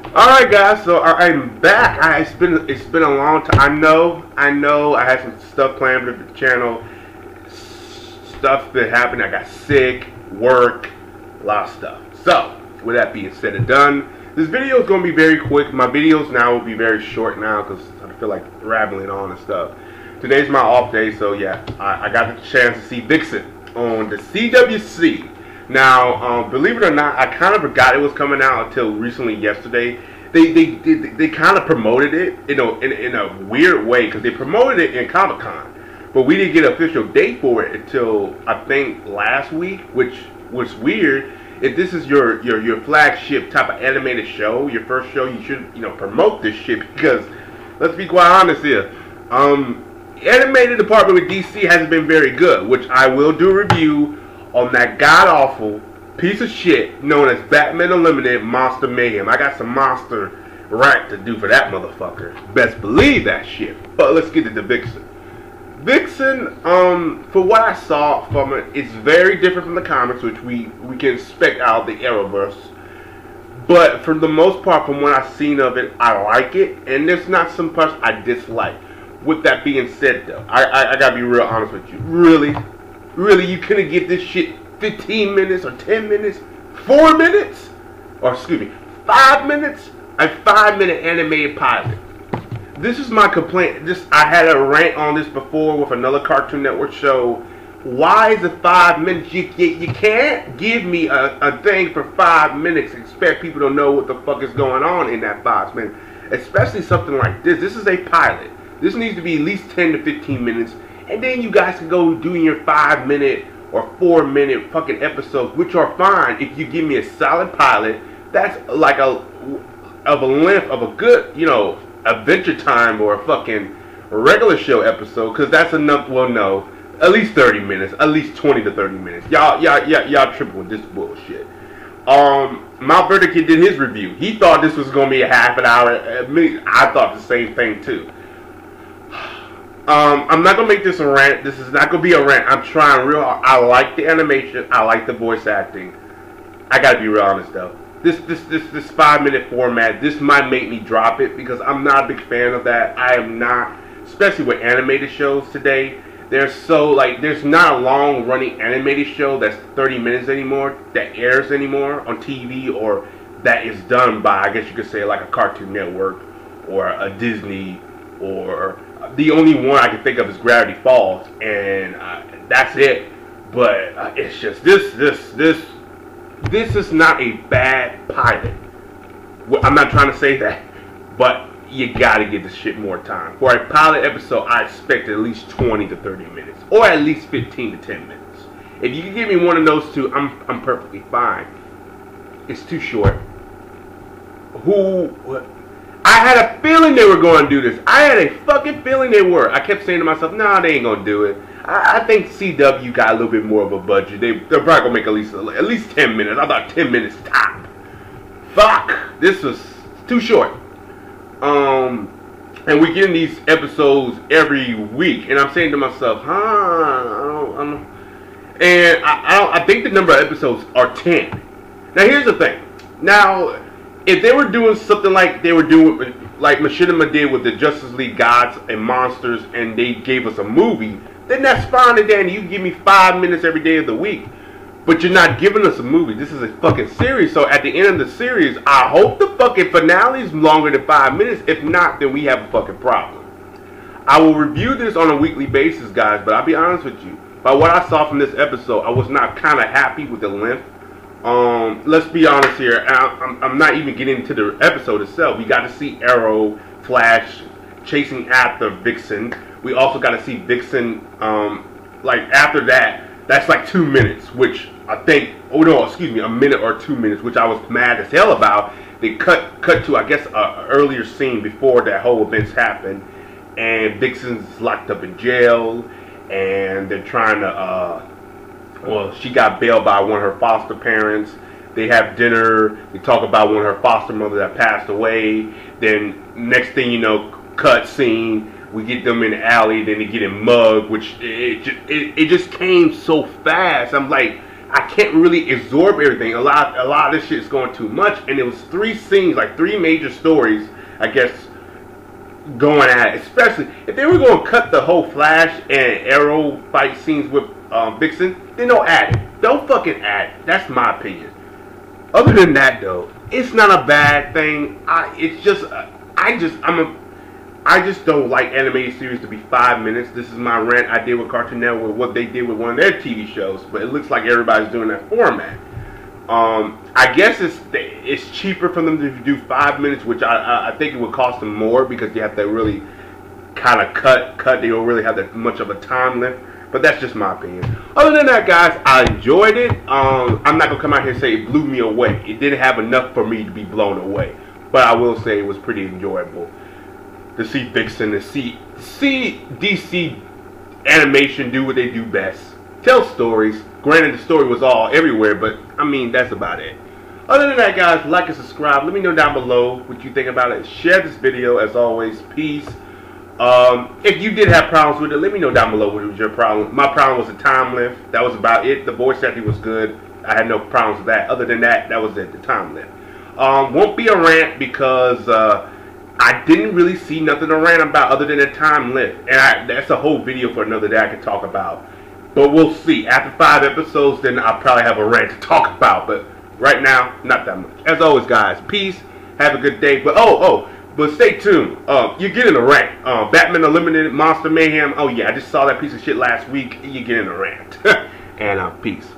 Alright guys, so I'm back. It's been a long time. I know I had some stuff planned for the channel. Stuff that happened. I got sick, work, a lot of stuff. So, with that being said and done, this video is going to be very quick. My videos now will be very short now because I feel like rambling on and stuff. Today's my off day, so yeah, I got the chance to see Vixen on the CWC. Now, believe it or not, I kind of forgot it was coming out until recently yesterday. They kind of promoted it, in a weird way, because they promoted it in Comic-Con, but we didn't get an official date for it until I think last week, which was weird. If this is your flagship type of animated show, your first show, you should promote this shit, because let's be quite honest here. Animated department with DC hasn't been very good, which I will do a review on that god-awful piece of shit known as Batman Unlimited Monster Mayhem. I got some monster rant to do for that motherfucker. Best believe that shit. But let's get to the Vixen. Vixen, for what I saw from it, it's very different from the comics, which we can expect out of the Arrowverse. But for the most part, from what I've seen of it, I like it. And there's not some parts I dislike. With that being said, though, I gotta be real honest with you. Really, you couldn't give this shit 15 minutes or 10 minutes, 4 minutes, or excuse me, 5 minutes, a 5-minute animated pilot. This is my complaint. I had a rant on this before with another Cartoon Network show. Why is it 5 minutes? You can't give me a thing for 5 minutes and expect people to know what the fuck is going on in that 5 minutes. Especially something like this. This is a pilot. This needs to be at least 10 to 15 minutes. And then you guys can go do your 5-minute or 4-minute fucking episodes, which are fine if you give me a solid pilot that's like of a length of a good, Adventure Time or a fucking regular show episode, because that's enough. Well, no, at least 30 minutes, at least 20 to 30 minutes. Y'all tripping with this bullshit. Mount Verdict did his review. He thought this was gonna be a half an hour. I thought the same thing too. I'm not gonna make this a rant. This is not gonna be a rant. I'm trying real hard. I like the animation. I like the voice acting. I gotta be real honest though. This 5-minute format, this might make me drop it, because I'm not a big fan of that. I am not, especially with animated shows today. There's not a long running animated show that's 30 minutes anymore, that airs anymore on TV, or that is done by, I guess you could say, like a Cartoon Network or a Disney, or the only one I can think of is Gravity Falls, and that's it. But it's just this is not a bad pilot. I'm not trying to say that, but you gotta give this shit more time. For a pilot episode, I expect at least 20 to 30 minutes, or at least 15 to 10 minutes. If you can give me one of those two, I'm perfectly fine. It's too short. I had a feeling they were going to do this. I had a fucking feeling they were. I kept saying to myself, nah, they ain't going to do it. I think CW got a little bit more of a budget. They're probably going to make at least 10 minutes. I thought 10 minutes top. Fuck. This was too short. And we're getting these episodes every week. And I'm saying to myself, I think the number of episodes are 10. Now, here's the thing. Now, if they were doing something like they were doing, like Machinima did with the Justice League Gods and Monsters, and they gave us a movie, then that's fine and dandy. You can give me 5 minutes every day of the week. But you're not giving us a movie. This is a fucking series. So at the end of the series, I hope the fucking finale is longer than 5 minutes. If not, then we have a fucking problem. I will review this on a weekly basis, guys, but I'll be honest with you. By what I saw from this episode, I was not kind of happy with the length. Let's be honest here. I'm not even getting into the episode itself. We got to see Arrow, Flash chasing after Vixen. We also got to see Vixen. Like after that, that's like 2 minutes, which I think. Oh no, excuse me, a minute or 2 minutes, which I was mad as hell about. They cut to, I guess, an earlier scene before that whole events happened, and Vixen's locked up in jail, and they're trying to. Well, she got bailed by one of her foster parents. They have dinner. They talk about one of her foster mother that passed away. Then next thing you know, cut scene. We get them in the alley. Then they get mugged, which it just came so fast. I'm like, I can't really absorb everything. A lot of this shit is going too much, and it was 3 scenes, like 3 major stories, I guess, going at it. Especially if they were going to cut the whole Flash and Arrow fight scenes with Vixen, then don't add it. Don't fucking add it. That's my opinion. Other than that, though, it's not a bad thing. I just don't like animated series to be 5 minutes. This is my rant I did with Cartoon Network with what they did with one of their TV shows, but it looks like everybody's doing that format. I guess it's cheaper for them to do 5 minutes, which I think it would cost them more because you have to really kind of cut. They don't really have that much of a time limit. But that's just my opinion. Other than that, guys, I enjoyed it. I'm not gonna come out here and say it blew me away. It didn't have enough for me to be blown away, but I will say it was pretty enjoyable to see Vixen, to see DC animation do what they do best. Tell stories. Granted, the story was all everywhere, but I mean, that's about it. Other than that, guys, like and subscribe. Let me know down below what you think about it. Share this video, as always. Peace. If you did have problems with it, let me know down below what was your problem. My problem was the time lift. That was about it. The voice acting was good. I had no problems with that. Other than that, that was it, the time lift. Won't be a rant because I didn't really see nothing to rant about other than the time lift. And that's a whole video for another day I could talk about. But we'll see. After 5 episodes, then I'll probably have a rant to talk about. But right now, not that much. As always, guys, peace. Have a good day. But but stay tuned. You're getting a rant. Batman Unlimited, Monster Mayhem. Oh yeah, I just saw that piece of shit last week. You're getting a rant. And peace.